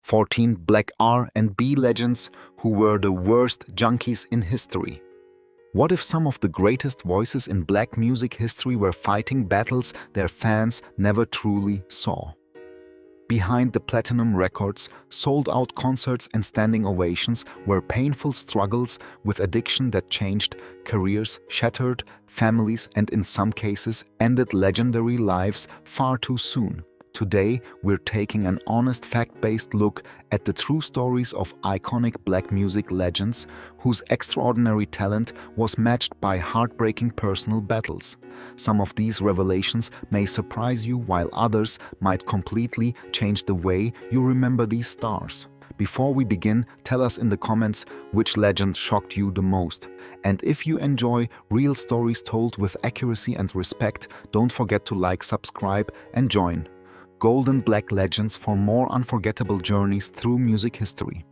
14 black R&B legends who were the worst junkies in history. What if some of the greatest voices in black music history were fighting battles their fans never truly saw? Behind the platinum records, sold-out concerts and standing ovations were painful struggles with addiction that changed careers, shattered families, and in some cases ended legendary lives far too soon. Today, we're taking an honest, fact-based look at the true stories of iconic black music legends whose extraordinary talent was matched by heartbreaking personal battles. Some of these revelations may surprise you, while others might completely change the way you remember these stars. Before we begin, tell us in the comments which legend shocked you the most. And if you enjoy real stories told with accuracy and respect, don't forget to like, subscribe, and join Golden Black Legends for more unforgettable journeys through music history.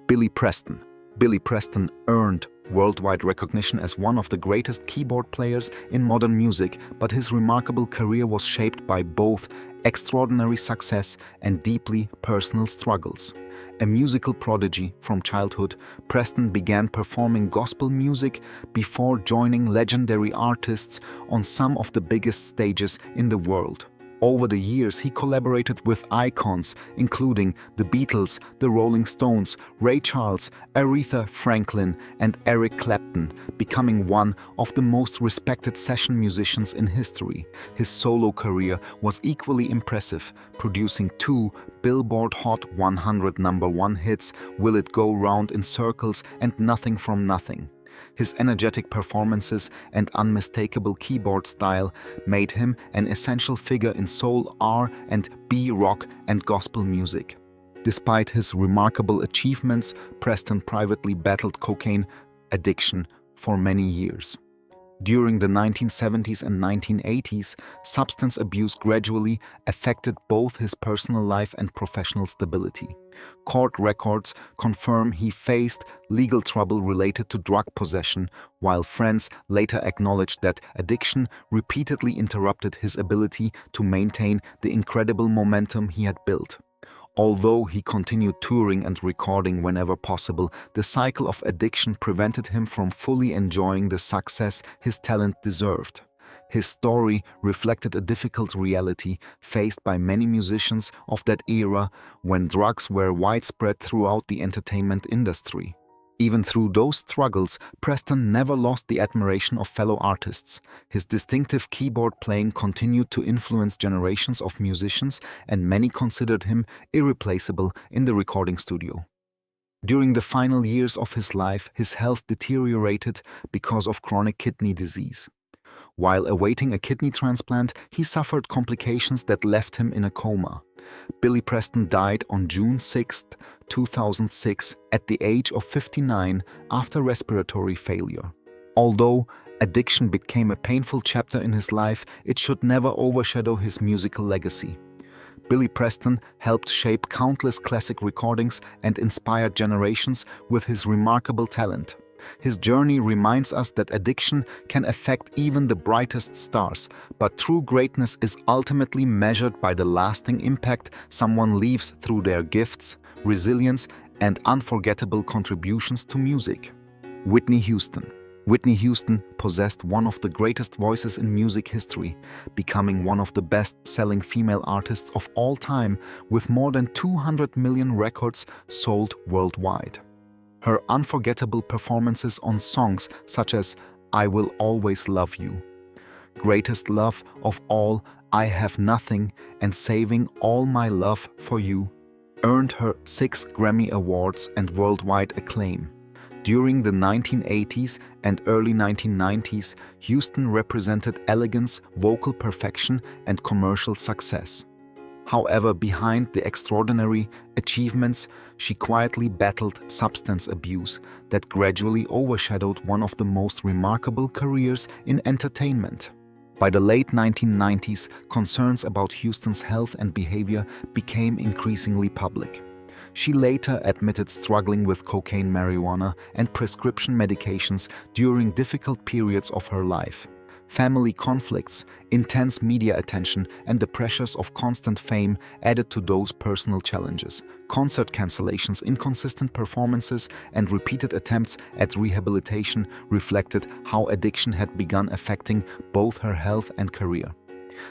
Billy Preston. Billy Preston earned worldwide recognition as one of the greatest keyboard players in modern music, but his remarkable career was shaped by both extraordinary success and deeply personal struggles. A musical prodigy from childhood, Preston began performing gospel music before joining legendary artists on some of the biggest stages in the world. Over the years, he collaborated with icons including the Beatles, the Rolling Stones, Ray Charles, Aretha Franklin, and Eric Clapton, becoming one of the most respected session musicians in history. His solo career was equally impressive, producing 2 Billboard Hot 100 #1 hits, Will It Go Round in Circles and Nothing from Nothing. His energetic performances and unmistakable keyboard style made him an essential figure in soul, R&B, rock, and gospel music. Despite his remarkable achievements, Preston privately battled cocaine addiction for many years. During the 1970s and 1980s, substance abuse gradually affected both his personal life and professional stability. Court records confirm he faced legal trouble related to drug possession, while friends later acknowledged that addiction repeatedly interrupted his ability to maintain the incredible momentum he had built. Although he continued touring and recording whenever possible, the cycle of addiction prevented him from fully enjoying the success his talent deserved. His story reflected a difficult reality faced by many musicians of that era when drugs were widespread throughout the entertainment industry. Even through those struggles, Preston never lost the admiration of fellow artists. His distinctive keyboard playing continued to influence generations of musicians, and many considered him irreplaceable in the recording studio. During the final years of his life, his health deteriorated because of chronic kidney disease. While awaiting a kidney transplant, he suffered complications that left him in a coma. Billy Preston died on June 6, 2006, at the age of 59 after respiratory failure. Although addiction became a painful chapter in his life, it should never overshadow his musical legacy. Billy Preston helped shape countless classic recordings and inspired generations with his remarkable talent. His journey reminds us that addiction can affect even the brightest stars, but true greatness is ultimately measured by the lasting impact someone leaves through their gifts, resilience, and unforgettable contributions to music. Whitney Houston. Whitney Houston possessed one of the greatest voices in music history, becoming one of the best-selling female artists of all time with more than 200 million records sold worldwide. Her unforgettable performances on songs such as I Will Always Love You, Greatest Love of All, I Have Nothing, and Saving All My Love for You earned her 6 Grammy Awards and worldwide acclaim. During the 1980s and early 1990s, Houston represented elegance, vocal perfection, and commercial success. However, behind the extraordinary achievements, she quietly battled substance abuse that gradually overshadowed one of the most remarkable careers in entertainment. By the late 1990s, concerns about Houston's health and behavior became increasingly public. She later admitted struggling with cocaine, marijuana, and prescription medications during difficult periods of her life. Family conflicts, intense media attention, and the pressures of constant fame added to those personal challenges. Concert cancellations, inconsistent performances, and repeated attempts at rehabilitation reflected how addiction had begun affecting both her health and career.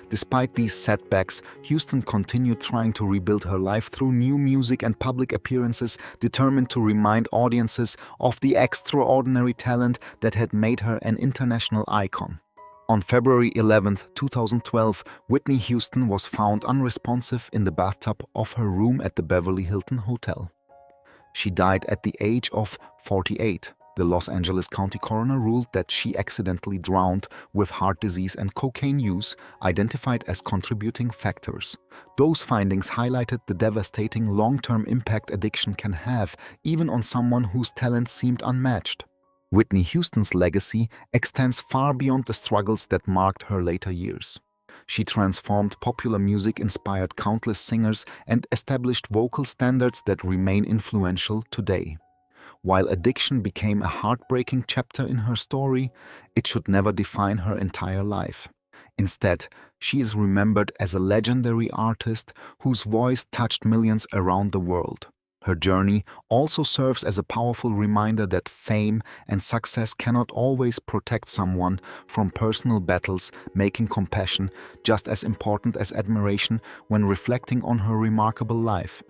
Despite these setbacks, Houston continued trying to rebuild her life through new music and public appearances, determined to remind audiences of the extraordinary talent that had made her an international icon. On February 11, 2012, Whitney Houston was found unresponsive in the bathtub of her room at the Beverly Hilton Hotel. She died at the age of 48. The Los Angeles County coroner ruled that she accidentally drowned with heart disease and cocaine use, identified as contributing factors. Those findings highlighted the devastating long-term impact addiction can have, even on someone whose talent seemed unmatched. Whitney Houston's legacy extends far beyond the struggles that marked her later years. She transformed popular music, inspired countless singers, and established vocal standards that remain influential today. While addiction became a heartbreaking chapter in her story, it should never define her entire life. Instead, she is remembered as a legendary artist whose voice touched millions around the world. Her journey also serves as a powerful reminder that fame and success cannot always protect someone from personal battles, making compassion just as important as admiration when reflecting on her remarkable life.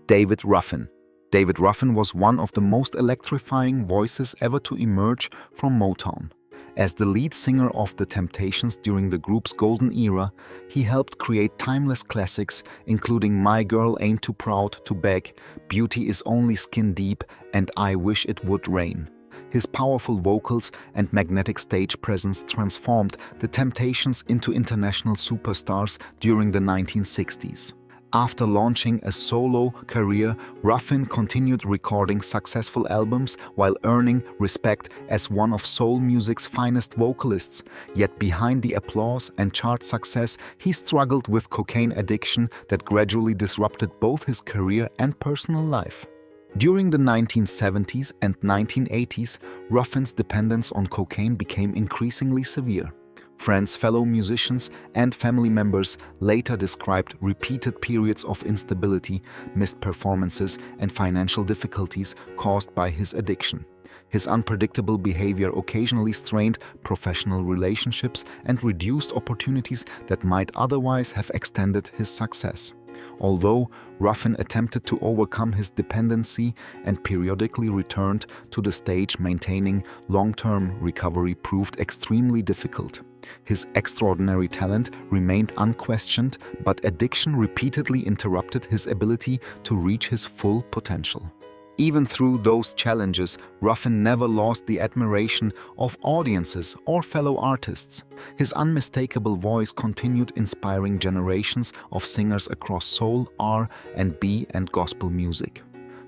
David Ruffin. David Ruffin was one of the most electrifying voices ever to emerge from Motown. As the lead singer of The Temptations during the group's golden era, he helped create timeless classics including My Girl Ain't Too Proud to Beg, Beauty Is Only Skin Deep, and I Wish It Would Rain. His powerful vocals and magnetic stage presence transformed The Temptations into international superstars during the 1960s. After launching a solo career, Ruffin continued recording successful albums while earning respect as one of soul music's finest vocalists. Yet behind the applause and chart success, he struggled with cocaine addiction that gradually disrupted both his career and personal life. During the 1970s and 1980s, Ruffin's dependence on cocaine became increasingly severe. Friends, fellow musicians, and family members later described repeated periods of instability, missed performances, and financial difficulties caused by his addiction. His unpredictable behavior occasionally strained professional relationships and reduced opportunities that might otherwise have extended his success. Although Ruffin attempted to overcome his dependency and periodically returned to the stage, maintaining long-term recovery proved extremely difficult. His extraordinary talent remained unquestioned, but addiction repeatedly interrupted his ability to reach his full potential. Even through those challenges, Ruffin never lost the admiration of audiences or fellow artists. His unmistakable voice continued inspiring generations of singers across soul, R&B, and gospel music.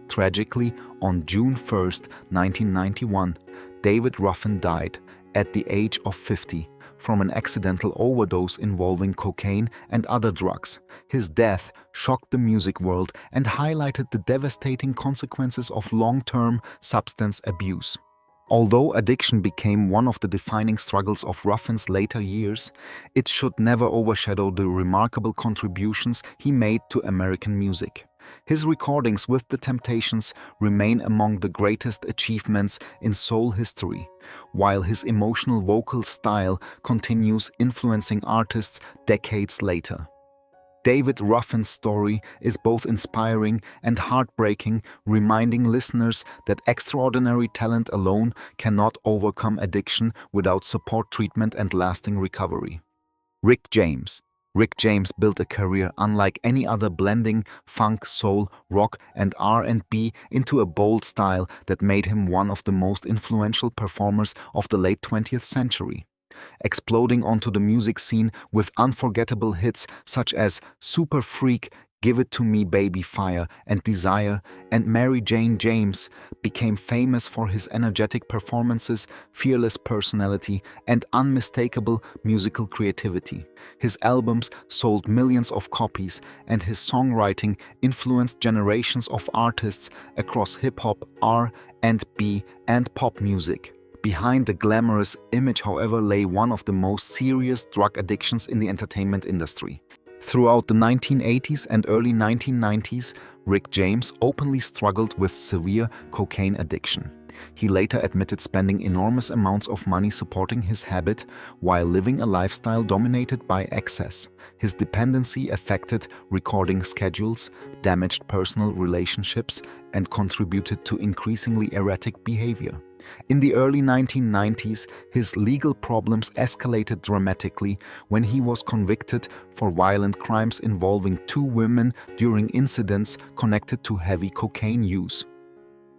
Tragically, on June 1, 1991, David Ruffin died at the age of 50 from an accidental overdose involving cocaine and other drugs. His death shocked the music world and highlighted the devastating consequences of long-term substance abuse. Although addiction became one of the defining struggles of Ruffin's later years, it should never overshadow the remarkable contributions he made to American music. His recordings with The Temptations remain among the greatest achievements in soul history, while his emotional vocal style continues influencing artists decades later. David Ruffin's story is both inspiring and heartbreaking, reminding listeners that extraordinary talent alone cannot overcome addiction without support, treatment, and lasting recovery. Rick James. Rick James built a career unlike any other, blending funk, soul, rock, and R&B into a bold style that made him one of the most influential performers of the late 20th century. Exploding onto the music scene with unforgettable hits such as Super Freak, Give It To Me Baby Fire, and Desire, and Mary Jane James became famous for his energetic performances, fearless personality, and unmistakable musical creativity. His albums sold millions of copies, and his songwriting influenced generations of artists across hip-hop, R&B, and pop music. Behind the glamorous image, however, lay one of the most serious drug addictions in the entertainment industry. Throughout the 1980s and early 1990s, Rick James openly struggled with severe cocaine addiction. He later admitted spending enormous amounts of money supporting his habit while living a lifestyle dominated by excess. His dependency affected recording schedules, damaged personal relationships, and contributed to increasingly erratic behavior. In the early 1990s, his legal problems escalated dramatically when he was convicted for violent crimes involving 2 women during incidents connected to heavy cocaine use.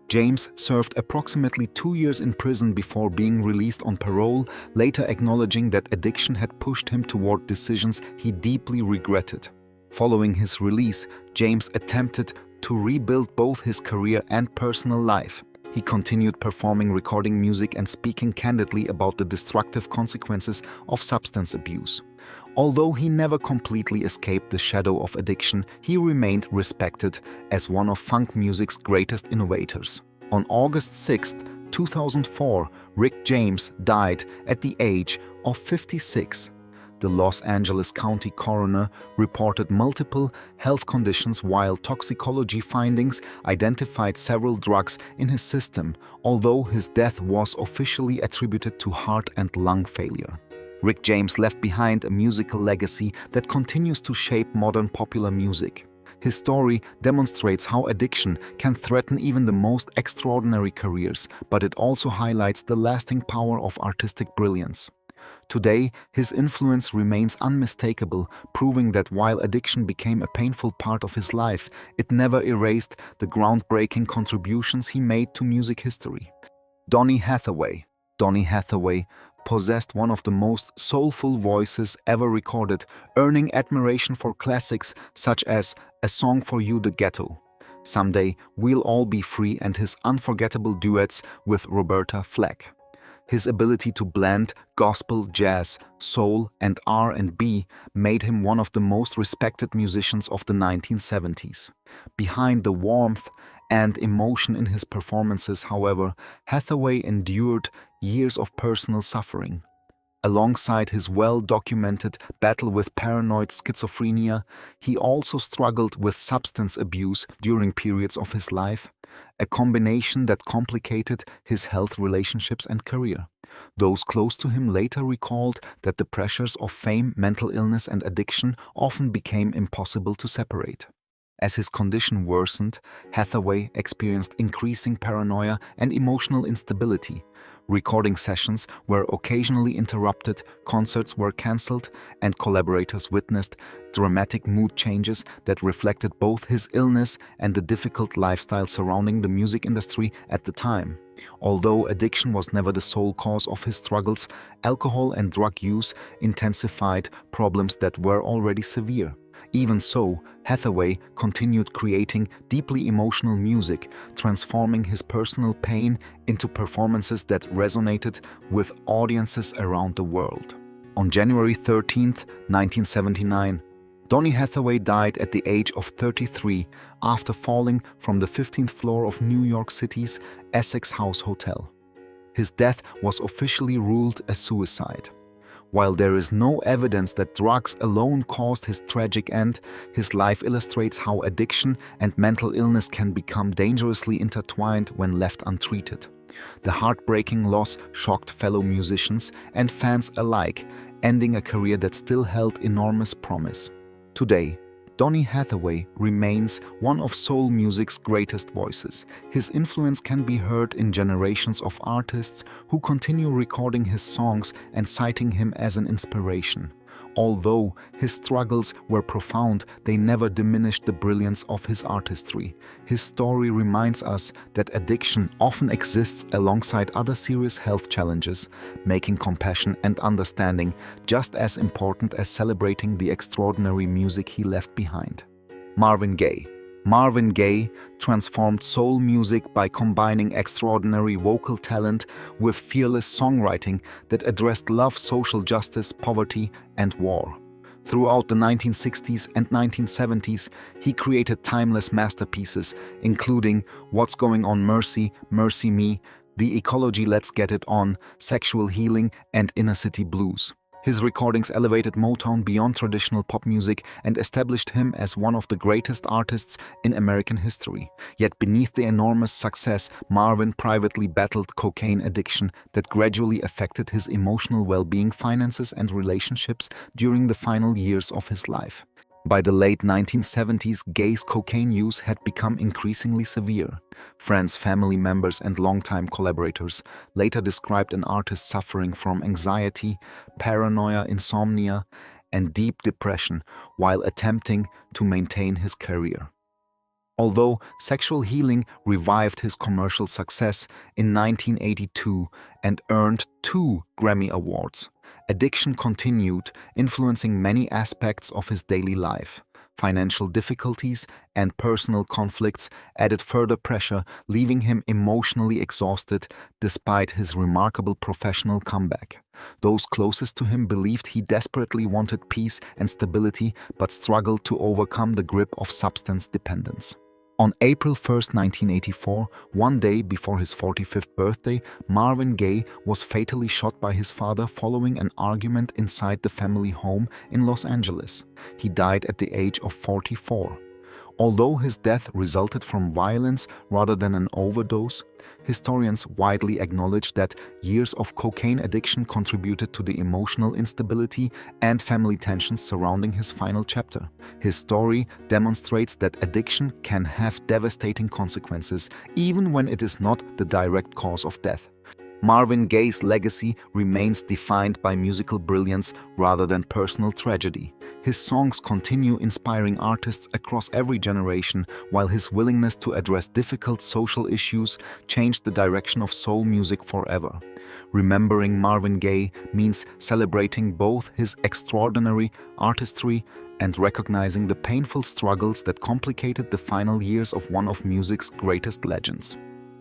James served approximately 2 years in prison before being released on parole, later acknowledging that addiction had pushed him toward decisions he deeply regretted. Following his release, James attempted to rebuild both his career and personal life. He continued performing, recording music, and speaking candidly about the destructive consequences of substance abuse. Although he never completely escaped the shadow of addiction, he remained respected as one of funk music's greatest innovators. On August 6, 2004, Rick James died at the age of 56. The Los Angeles County coroner reported multiple health conditions, while toxicology findings identified several drugs in his system, although his death was officially attributed to heart and lung failure. Rick James left behind a musical legacy that continues to shape modern popular music. His story demonstrates how addiction can threaten even the most extraordinary careers, but it also highlights the lasting power of artistic brilliance. Today, his influence remains unmistakable, proving that while addiction became a painful part of his life, it never erased the groundbreaking contributions he made to music history. Donny Hathaway. Donny Hathaway possessed one of the most soulful voices ever recorded, earning admiration for classics such as A Song for You, The Ghetto, Someday We'll All Be Free, and his unforgettable duets with Roberta Flack. His ability to blend gospel, jazz, soul, and R&B made him one of the most respected musicians of the 1970s. Behind the warmth and emotion in his performances, however, Hathaway endured years of personal suffering. Alongside his well-documented battle with paranoid schizophrenia, he also struggled with substance abuse during periods of his life, a combination that complicated his health, relationships, and career. Those close to him later recalled that the pressures of fame, mental illness, and addiction often became impossible to separate. As his condition worsened, Hathaway experienced increasing paranoia and emotional instability. Recording sessions were occasionally interrupted, concerts were cancelled, and collaborators witnessed dramatic mood changes that reflected both his illness and the difficult lifestyle surrounding the music industry at the time. Although addiction was never the sole cause of his struggles, alcohol and drug use intensified problems that were already severe. Even so, Hathaway continued creating deeply emotional music, transforming his personal pain into performances that resonated with audiences around the world. On January 13, 1979, Donny Hathaway died at the age of 33 after falling from the 15th floor of New York City's Essex House Hotel. His death was officially ruled a suicide. While there is no evidence that drugs alone caused his tragic end, his life illustrates how addiction and mental illness can become dangerously intertwined when left untreated. The heartbreaking loss shocked fellow musicians and fans alike, ending a career that still held enormous promise. Today, Donny Hathaway remains one of soul music's greatest voices. His influence can be heard in generations of artists who continue recording his songs and citing him as an inspiration. Although his struggles were profound, they never diminished the brilliance of his artistry. His story reminds us that addiction often exists alongside other serious health challenges, making compassion and understanding just as important as celebrating the extraordinary music he left behind. Marvin Gaye. Marvin Gaye transformed soul music by combining extraordinary vocal talent with fearless songwriting that addressed love, social justice, poverty, and war. Throughout the 1960s and 1970s, he created timeless masterpieces, including What's Going On, Mercy, Mercy Me, The Ecology, Let's Get It On, Sexual Healing, and Inner City Blues. His recordings elevated Motown beyond traditional pop music and established him as one of the greatest artists in American history. Yet beneath the enormous success, Marvin privately battled cocaine addiction that gradually affected his emotional well-being, finances, and relationships during the final years of his life. By the late 1970s, Gaye's cocaine use had become increasingly severe. Friends, family members, and longtime collaborators later described an artist suffering from anxiety, paranoia, insomnia, and deep depression while attempting to maintain his career. Although Sexual Healing revived his commercial success in 1982 and earned 2 Grammy Awards, addiction continued, influencing many aspects of his daily life. Financial difficulties and personal conflicts added further pressure, leaving him emotionally exhausted despite his remarkable professional comeback. Those closest to him believed he desperately wanted peace and stability but struggled to overcome the grip of substance dependence. On April 1, 1984, one day before his 45th birthday, Marvin Gaye was fatally shot by his father following an argument inside the family home in Los Angeles. He died at the age of 44. Although his death resulted from violence rather than an overdose, historians widely acknowledge that years of cocaine addiction contributed to the emotional instability and family tensions surrounding his final chapter. His story demonstrates that addiction can have devastating consequences, even when it is not the direct cause of death. Marvin Gaye's legacy remains defined by musical brilliance rather than personal tragedy. His songs continue inspiring artists across every generation, while his willingness to address difficult social issues changed the direction of soul music forever. Remembering Marvin Gaye means celebrating both his extraordinary artistry and recognizing the painful struggles that complicated the final years of one of music's greatest legends.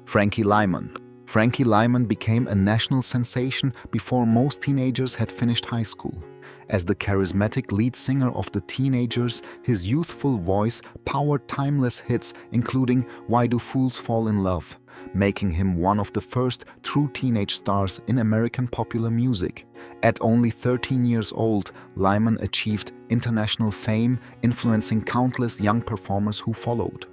Frankie Lymon. Frankie Lymon became a national sensation before most teenagers had finished high school. As the charismatic lead singer of the Teenagers, his youthful voice powered timeless hits including Why Do Fools Fall in Love, making him one of the first true teenage stars in American popular music. At only 13 years old, Lymon achieved international fame, influencing countless young performers who followed.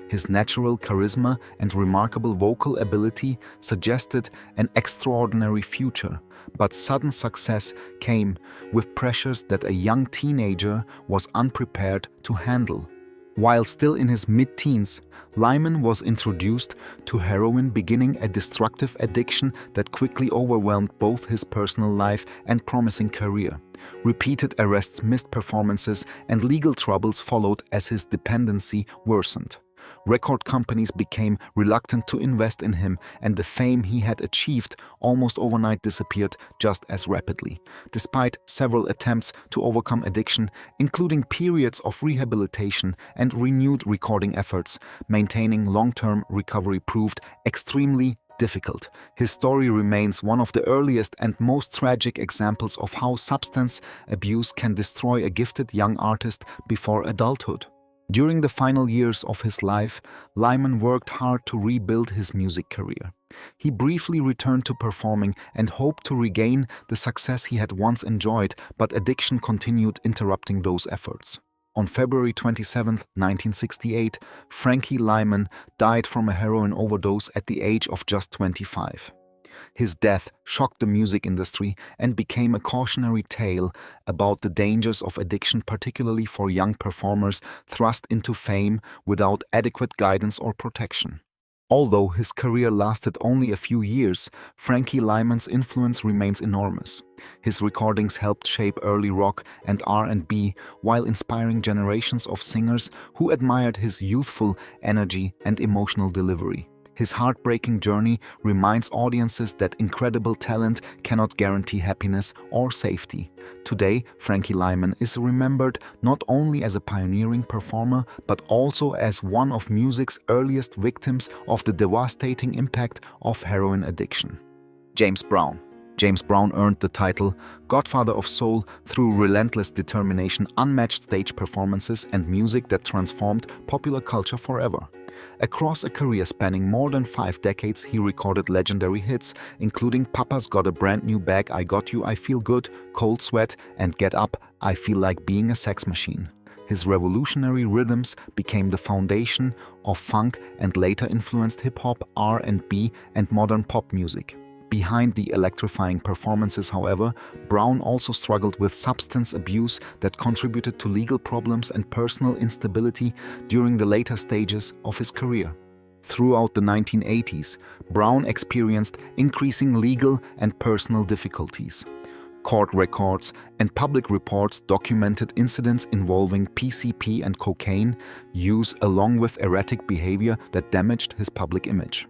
His natural charisma and remarkable vocal ability suggested an extraordinary future, but sudden success came with pressures that a young teenager was unprepared to handle. While still in his mid-teens, Lymon was introduced to heroin, beginning a destructive addiction that quickly overwhelmed both his personal life and promising career. Repeated arrests, missed performances, and legal troubles followed as his dependency worsened. Record companies became reluctant to invest in him, and the fame he had achieved almost overnight disappeared just as rapidly. Despite several attempts to overcome addiction, including periods of rehabilitation and renewed recording efforts, maintaining long-term recovery proved extremely difficult. His story remains one of the earliest and most tragic examples of how substance abuse can destroy a gifted young artist before adulthood. During the final years of his life, Lymon worked hard to rebuild his music career. He briefly returned to performing and hoped to regain the success he had once enjoyed, but addiction continued interrupting those efforts. On February 27, 1968, Frankie Lymon died from a heroin overdose at the age of just 25. His death shocked the music industry and became a cautionary tale about the dangers of addiction, particularly for young performers thrust into fame without adequate guidance or protection. Although his career lasted only a few years, Frankie Lymon's influence remains enormous. His recordings helped shape early rock and R&B while inspiring generations of singers who admired his youthful energy and emotional delivery. His heartbreaking journey reminds audiences that incredible talent cannot guarantee happiness or safety. Today, Frankie Lymon is remembered not only as a pioneering performer, but also as one of music's earliest victims of the devastating impact of heroin addiction. James Brown. James Brown earned the title Godfather of Soul through relentless determination, unmatched stage performances, and music that transformed popular culture forever. Across a career spanning more than 5 decades, he recorded legendary hits, including Papa's Got a Brand New Bag, I Got You, I Feel Good, Cold Sweat, and Get Up, I Feel Like Being a Sex Machine. His revolutionary rhythms became the foundation of funk and later influenced hip-hop, R&B, and modern pop music. Behind the electrifying performances, however, Brown also struggled with substance abuse that contributed to legal problems and personal instability during the later stages of his career. Throughout the 1980s, Brown experienced increasing legal and personal difficulties. Court records and public reports documented incidents involving PCP and cocaine use along with erratic behavior that damaged his public image.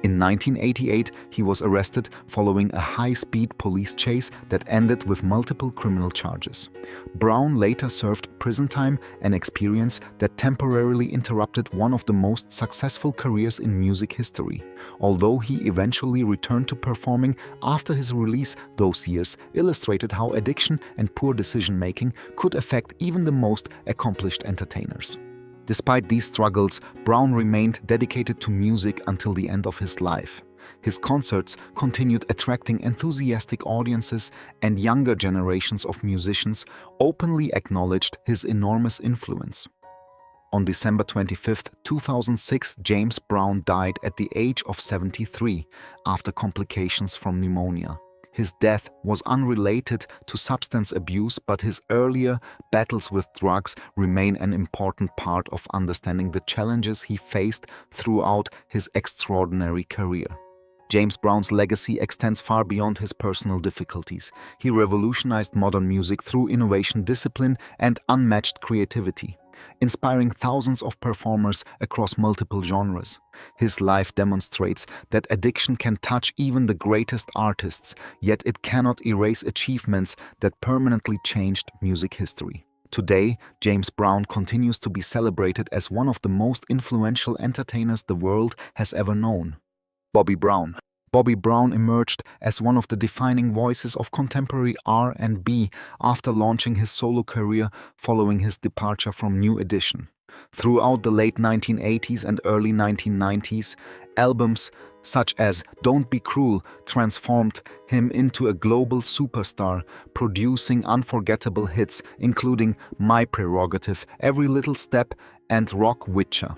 In 1988, he was arrested following a high-speed police chase that ended with multiple criminal charges. Brown later served prison time, an experience that temporarily interrupted one of the most successful careers in music history. Although he eventually returned to performing after his release, those years illustrated how addiction and poor decision-making could affect even the most accomplished entertainers. Despite these struggles, Brown remained dedicated to music until the end of his life. His concerts continued attracting enthusiastic audiences, and younger generations of musicians openly acknowledged his enormous influence. On December 25, 2006, James Brown died at the age of 73 after complications from pneumonia. His death was unrelated to substance abuse, but his earlier battles with drugs remain an important part of understanding the challenges he faced throughout his extraordinary career. James Brown's legacy extends far beyond his personal difficulties. He revolutionized modern music through innovation, discipline, and unmatched creativity, inspiring thousands of performers across multiple genres. His life demonstrates that addiction can touch even the greatest artists, yet it cannot erase achievements that permanently changed music history. Today, James Brown continues to be celebrated as one of the most influential entertainers the world has ever known. Bobby Brown. Bobby Brown emerged as one of the defining voices of contemporary R&B after launching his solo career following his departure from New Edition. Throughout the late 1980s and early 1990s, albums such as Don't Be Cruel transformed him into a global superstar, producing unforgettable hits including My Prerogative, Every Little Step, and Rock Witcher.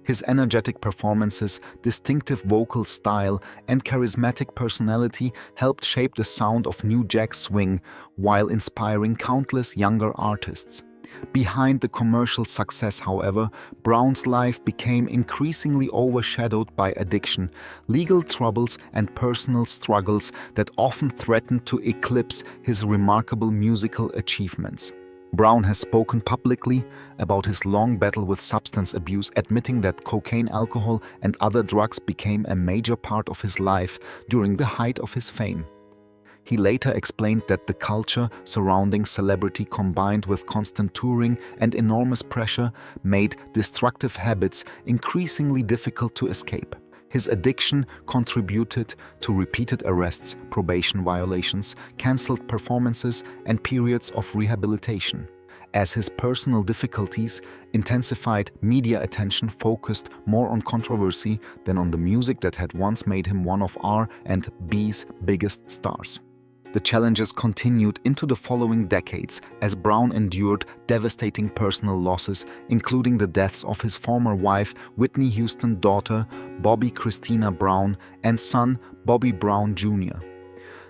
His energetic performances, distinctive vocal style, and charismatic personality helped shape the sound of New Jack Swing while inspiring countless younger artists. Behind the commercial success, however, Brown's life became increasingly overshadowed by addiction, legal troubles, and personal struggles that often threatened to eclipse his remarkable musical achievements. Brown has spoken publicly about his long battle with substance abuse, admitting that cocaine, alcohol, and other drugs became a major part of his life during the height of his fame. He later explained that the culture surrounding celebrity combined with constant touring and enormous pressure made destructive habits increasingly difficult to escape. His addiction contributed to repeated arrests, probation violations, cancelled performances, and periods of rehabilitation. As his personal difficulties intensified, media attention focused more on controversy than on the music that had once made him one of R&B's biggest stars. The challenges continued into the following decades as Brown endured devastating personal losses, including the deaths of his former wife, Whitney Houston, daughter, Bobby Christina Brown, and son, Bobby Brown Jr.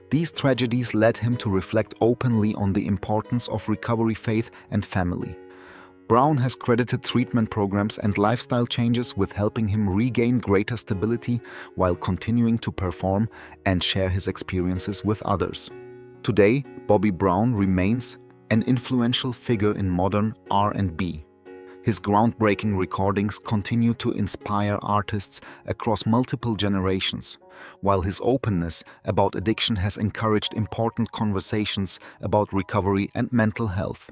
These tragedies led him to reflect openly on the importance of recovery, faith, and family. Brown has credited treatment programs and lifestyle changes with helping him regain greater stability while continuing to perform and share his experiences with others. Today, Bobby Brown remains an influential figure in modern R&B. His groundbreaking recordings continue to inspire artists across multiple generations, while his openness about addiction has encouraged important conversations about recovery and mental health.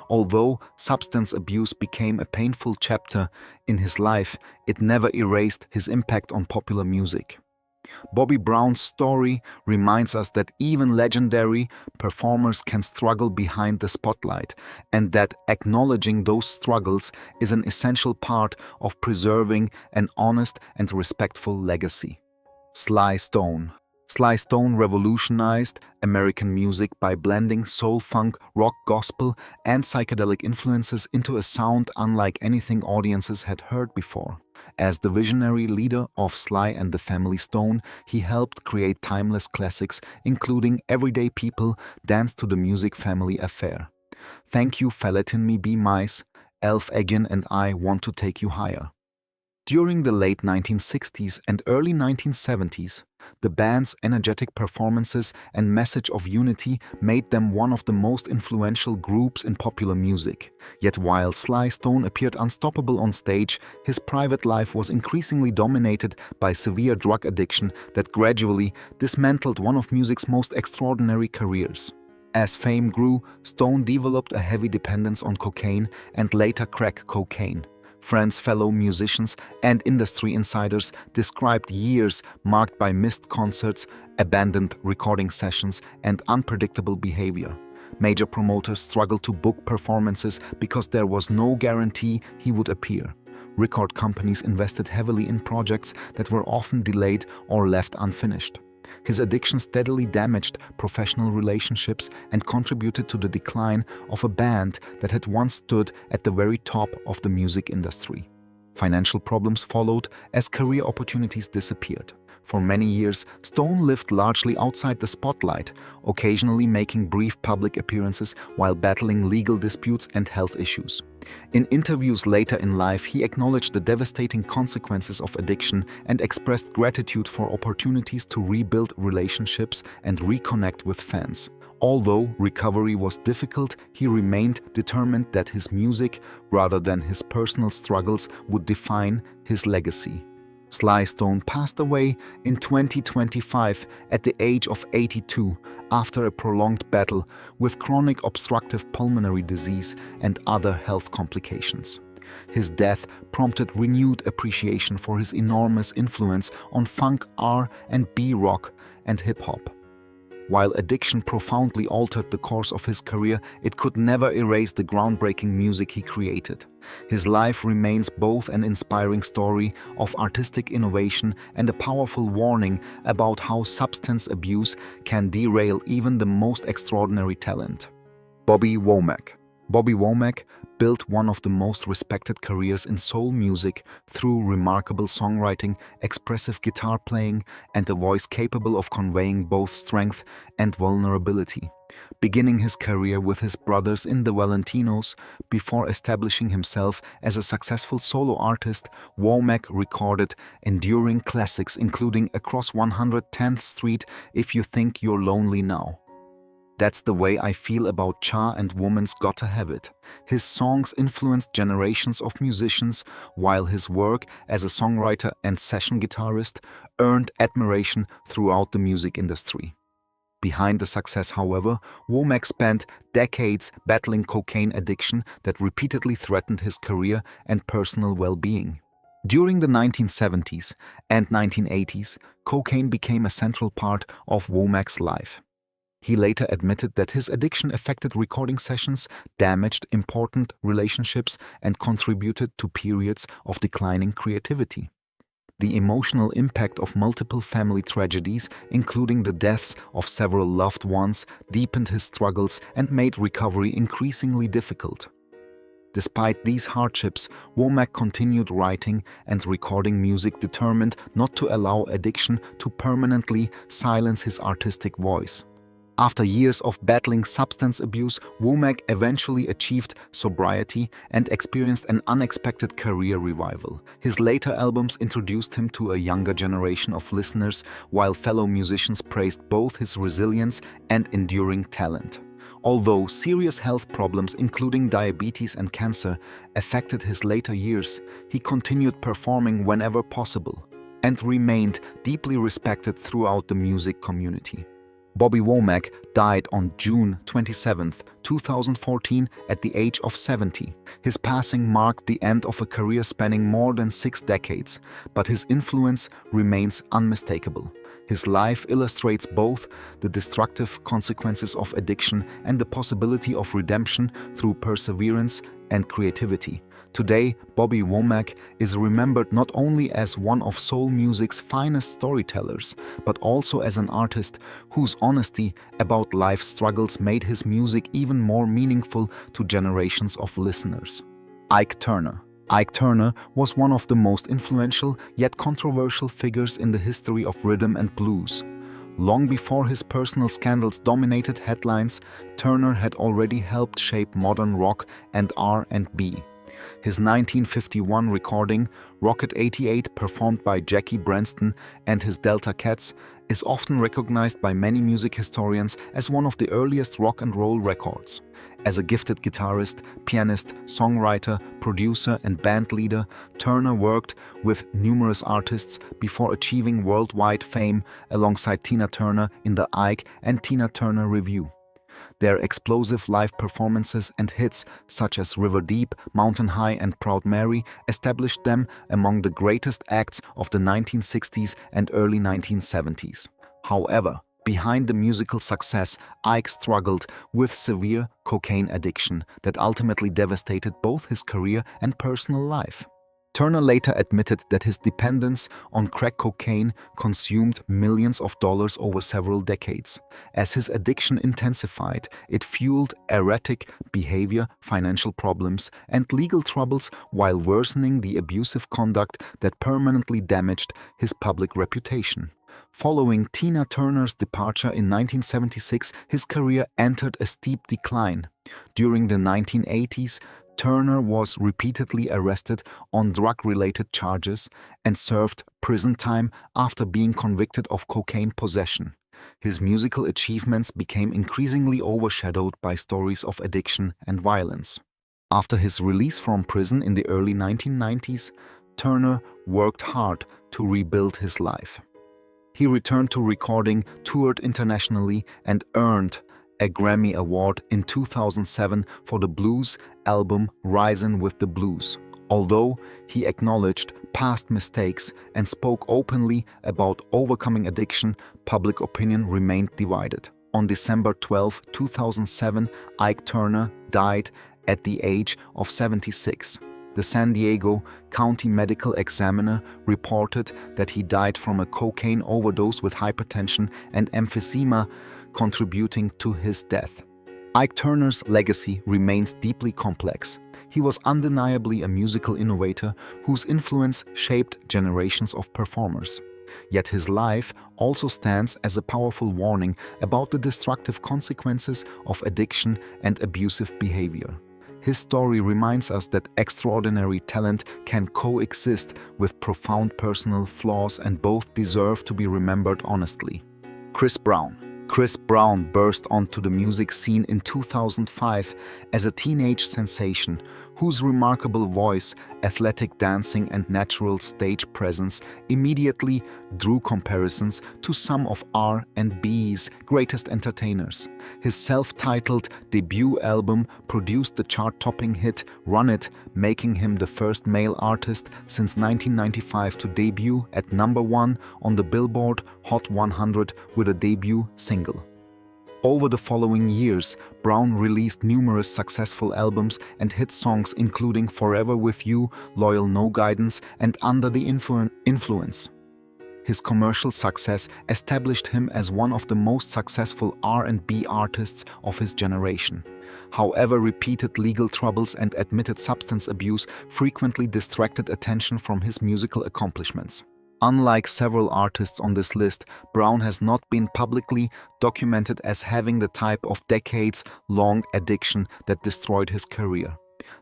Although substance abuse became a painful chapter in his life, it never erased his impact on popular music. Bobby Brown's story reminds us that even legendary performers can struggle behind the spotlight, and that acknowledging those struggles is an essential part of preserving an honest and respectful legacy. Sly Stone. Sly Stone revolutionized American music by blending soul funk, rock gospel, and psychedelic influences into a sound unlike anything audiences had heard before. As the visionary leader of Sly and the Family Stone, he helped create timeless classics, including Everyday People, Dance to the Music Family Affair, Thank You for Letting Me Be Mice, Elf Again and I Want to Take You Higher. During the late 1960s and early 1970s, the band's energetic performances and message of unity made them one of the most influential groups in popular music. Yet while Sly Stone appeared unstoppable on stage, his private life was increasingly dominated by severe drug addiction that gradually dismantled one of music's most extraordinary careers. As fame grew, Stone developed a heavy dependence on cocaine and later crack cocaine. Friends, fellow musicians, and industry insiders described years marked by missed concerts, abandoned recording sessions, and unpredictable behavior. Major promoters struggled to book performances because there was no guarantee he would appear. Record companies invested heavily in projects that were often delayed or left unfinished. His addiction steadily damaged professional relationships and contributed to the decline of a band that had once stood at the very top of the music industry. Financial problems followed as career opportunities disappeared. For many years, Stone lived largely outside the spotlight, occasionally making brief public appearances while battling legal disputes and health issues. In interviews later in life, he acknowledged the devastating consequences of addiction and expressed gratitude for opportunities to rebuild relationships and reconnect with fans. Although recovery was difficult, he remained determined that his music, rather than his personal struggles, would define his legacy. Sly Stone passed away in 2025 at the age of 82 after a prolonged battle with chronic obstructive pulmonary disease and other health complications. His death prompted renewed appreciation for his enormous influence on funk, R&B, rock, and hip-hop. While addiction profoundly altered the course of his career, it could never erase the groundbreaking music he created. His life remains both an inspiring story of artistic innovation and a powerful warning about how substance abuse can derail even the most extraordinary talent. Bobby Womack. Bobby Womack built one of the most respected careers in soul music through remarkable songwriting, expressive guitar playing, and a voice capable of conveying both strength and vulnerability. Beginning his career with his brothers in the Valentinos, before establishing himself as a successful solo artist, Womack recorded enduring classics including Across 110th Street, If You Think You're Lonely Now. That's the Way I Feel About Cha and Woman's Gotta Have It. His songs influenced generations of musicians, while his work as a songwriter and session guitarist earned admiration throughout the music industry. Behind the success, however, Womack spent decades battling cocaine addiction that repeatedly threatened his career and personal well-being. During the 1970s and 1980s, cocaine became a central part of Womack's life. He later admitted that his addiction affected recording sessions, damaged important relationships, and contributed to periods of declining creativity. The emotional impact of multiple family tragedies, including the deaths of several loved ones, deepened his struggles and made recovery increasingly difficult. Despite these hardships, Womack continued writing and recording music, determined not to allow addiction to permanently silence his artistic voice. After years of battling substance abuse, Womack eventually achieved sobriety and experienced an unexpected career revival. His later albums introduced him to a younger generation of listeners, while fellow musicians praised both his resilience and enduring talent. Although serious health problems, including diabetes and cancer, affected his later years, he continued performing whenever possible and remained deeply respected throughout the music community. Bobby Womack died on June 27, 2014 at the age of 70. His passing marked the end of a career spanning more than 6 decades, but his influence remains unmistakable. His life illustrates both the destructive consequences of addiction and the possibility of redemption through perseverance and creativity. Today, Bobby Womack is remembered not only as one of soul music's finest storytellers, but also as an artist whose honesty about life's struggles made his music even more meaningful to generations of listeners. Ike Turner. Ike Turner was one of the most influential yet controversial figures in the history of rhythm and blues. Long before his personal scandals dominated headlines, Turner had already helped shape modern rock and R&B. His 1951 recording, Rocket 88, performed by Jackie Preston and his Delta Cats, is often recognized by many music historians as one of the earliest rock and roll records. As a gifted guitarist, pianist, songwriter, producer, and band leader, Turner worked with numerous artists before achieving worldwide fame alongside Tina Turner in the Ike and Tina Turner Revue. Their explosive live performances and hits such as River Deep, Mountain High, and Proud Mary established them among the greatest acts of the 1960s and early 1970s. However, behind the musical success, Ike struggled with severe cocaine addiction that ultimately devastated both his career and personal life. Turner later admitted that his dependence on crack cocaine consumed millions of dollars over several decades. As his addiction intensified, it fueled erratic behavior, financial problems, and legal troubles while worsening the abusive conduct that permanently damaged his public reputation. Following Tina Turner's departure in 1976, his career entered a steep decline. During the 1980s, Turner was repeatedly arrested on drug-related charges and served prison time after being convicted of cocaine possession. His musical achievements became increasingly overshadowed by stories of addiction and violence. After his release from prison in the early 1990s, Turner worked hard to rebuild his life. He returned to recording, toured internationally, and earned a Grammy Award in 2007 for the blues album Risin' with the Blues. Although he acknowledged past mistakes and spoke openly about overcoming addiction, public opinion remained divided. On December 12, 2007, Ike Turner died at the age of 76. The San Diego County Medical Examiner reported that he died from a cocaine overdose with hypertension and emphysema contributing to his death. Ike Turner's legacy remains deeply complex. He was undeniably a musical innovator whose influence shaped generations of performers. Yet his life also stands as a powerful warning about the destructive consequences of addiction and abusive behavior. His story reminds us that extraordinary talent can coexist with profound personal flaws and both deserve to be remembered honestly. Chris Brown. Chris Brown burst onto the music scene in 2005 as a teenage sensation whose remarkable voice, athletic dancing, and natural stage presence immediately drew comparisons to some of R&B's greatest entertainers. His self-titled debut album produced the chart-topping hit Run It, making him the first male artist since 1995 to debut at #1 on the Billboard Hot 100 with a debut single. Over the following years, Brown released numerous successful albums and hit songs including Forever With You, Loyal No Guidance, and Under the Influence. His commercial success established him as one of the most successful R&B artists of his generation. However, repeated legal troubles and admitted substance abuse frequently distracted attention from his musical accomplishments. Unlike several artists on this list, Brown has not been publicly documented as having the type of decades-long addiction that destroyed his career.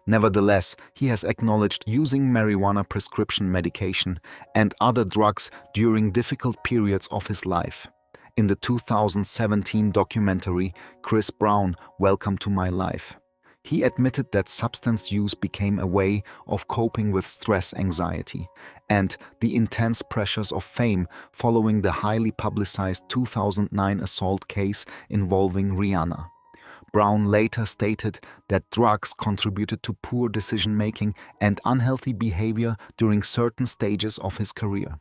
Nevertheless, he has acknowledged using marijuana prescription medication and other drugs during difficult periods of his life. In the 2017 documentary, Chris Brown, Welcome to My Life, He admitted that substance use became a way of coping with stress, anxiety, and the intense pressures of fame following the highly publicized 2009 assault case involving Rihanna. Brown later stated that drugs contributed to poor decision-making and unhealthy behavior during certain stages of his career.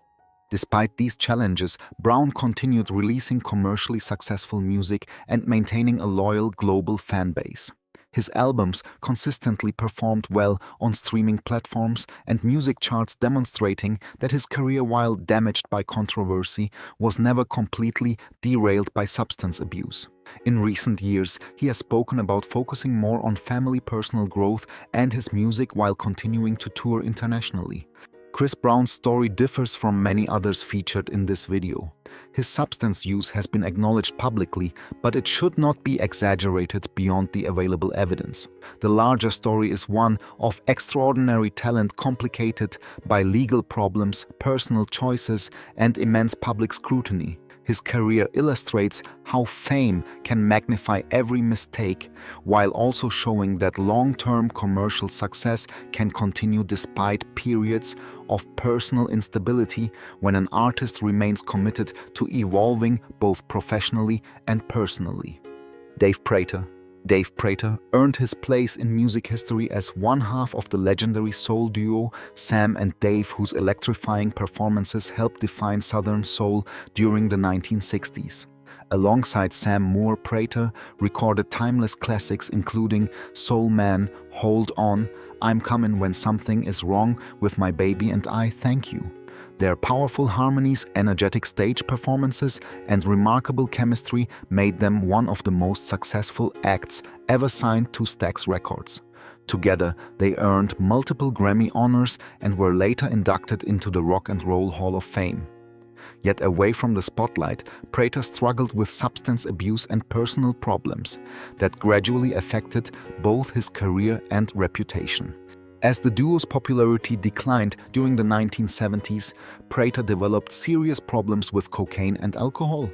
Despite these challenges, Brown continued releasing commercially successful music and maintaining a loyal global fan base. His albums consistently performed well on streaming platforms and music charts, demonstrating that his career, while damaged by controversy, was never completely derailed by substance abuse. In recent years, he has spoken about focusing more on family, personal growth, and his music while continuing to tour internationally. Chris Brown's story differs from many others featured in this video. His substance use has been acknowledged publicly, but it should not be exaggerated beyond the available evidence. The larger story is one of extraordinary talent complicated by legal problems, personal choices, and immense public scrutiny. His career illustrates how fame can magnify every mistake, while also showing that long-term commercial success can continue despite periods of personal instability when an artist remains committed to evolving both professionally and personally. Dave Prater. Dave Prater earned his place in music history as one half of the legendary soul duo Sam and Dave, whose electrifying performances helped define Southern soul during the 1960s. Alongside Sam Moore, Prater recorded timeless classics including Soul Man, Hold On, I'm Comin' When Something Is Wrong with My Baby and I, Thank You. Their powerful harmonies, energetic stage performances, and remarkable chemistry made them one of the most successful acts ever signed to Stax Records. Together, they earned multiple Grammy honors and were later inducted into the Rock and Roll Hall of Fame. Yet away from the spotlight, Prater struggled with substance abuse and personal problems that gradually affected both his career and reputation. As the duo's popularity declined during the 1970s, Prater developed serious problems with cocaine and alcohol.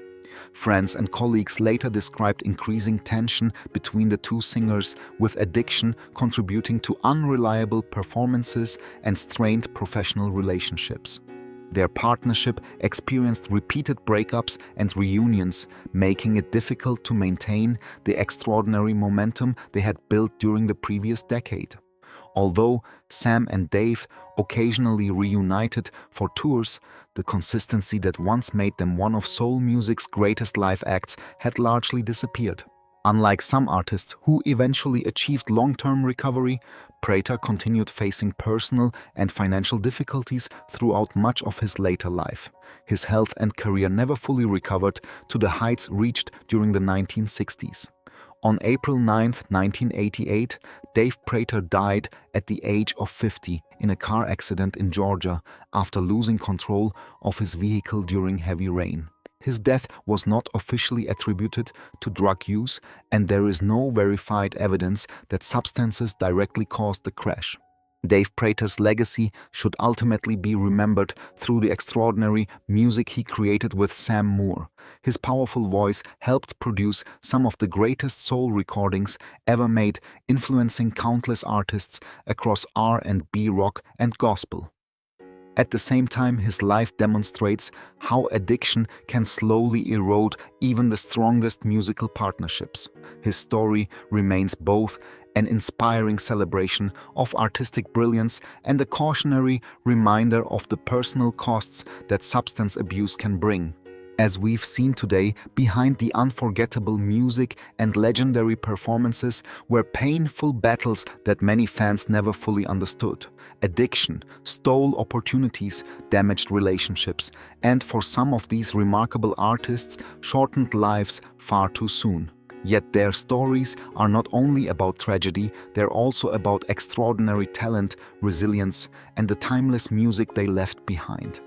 Friends and colleagues later described increasing tension between the two singers, with addiction contributing to unreliable performances and strained professional relationships. Their partnership experienced repeated breakups and reunions, making it difficult to maintain the extraordinary momentum they had built during the previous decade. Although Sam and Dave occasionally reunited for tours, the consistency that once made them one of soul music's greatest live acts had largely disappeared. Unlike some artists who eventually achieved long-term recovery, Prater continued facing personal and financial difficulties throughout much of his later life. His health and career never fully recovered to the heights reached during the 1960s. On April 9, 1988, Dave Prater died at the age of 50 in a car accident in Georgia after losing control of his vehicle during heavy rain. His death was not officially attributed to drug use, and there is no verified evidence that substances directly caused the crash. Dave Prater's legacy should ultimately be remembered through the extraordinary music he created with Sam Moore. His powerful voice helped produce some of the greatest soul recordings ever made, influencing countless artists across R&B, rock, and gospel. At the same time, his life demonstrates how addiction can slowly erode even the strongest musical partnerships. His story remains both an inspiring celebration of artistic brilliance and a cautionary reminder of the personal costs that substance abuse can bring. As we've seen today, behind the unforgettable music and legendary performances were painful battles that many fans never fully understood. Addiction stole opportunities, damaged relationships, and for some of these remarkable artists, shortened lives far too soon. Yet their stories are not only about tragedy, they're also about extraordinary talent, resilience, and the timeless music they left behind.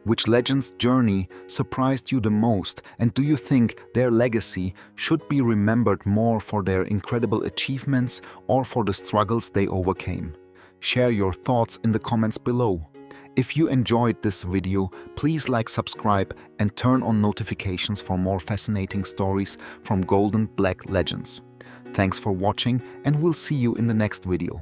Which legend's journey surprised you the most, and do you think their legacy should be remembered more for their incredible achievements or for the struggles they overcame? Share your thoughts in the comments below. If you enjoyed this video, please like, subscribe, and turn on notifications for more fascinating stories from Golden Black legends. Thanks for watching, and we'll see you in the next video.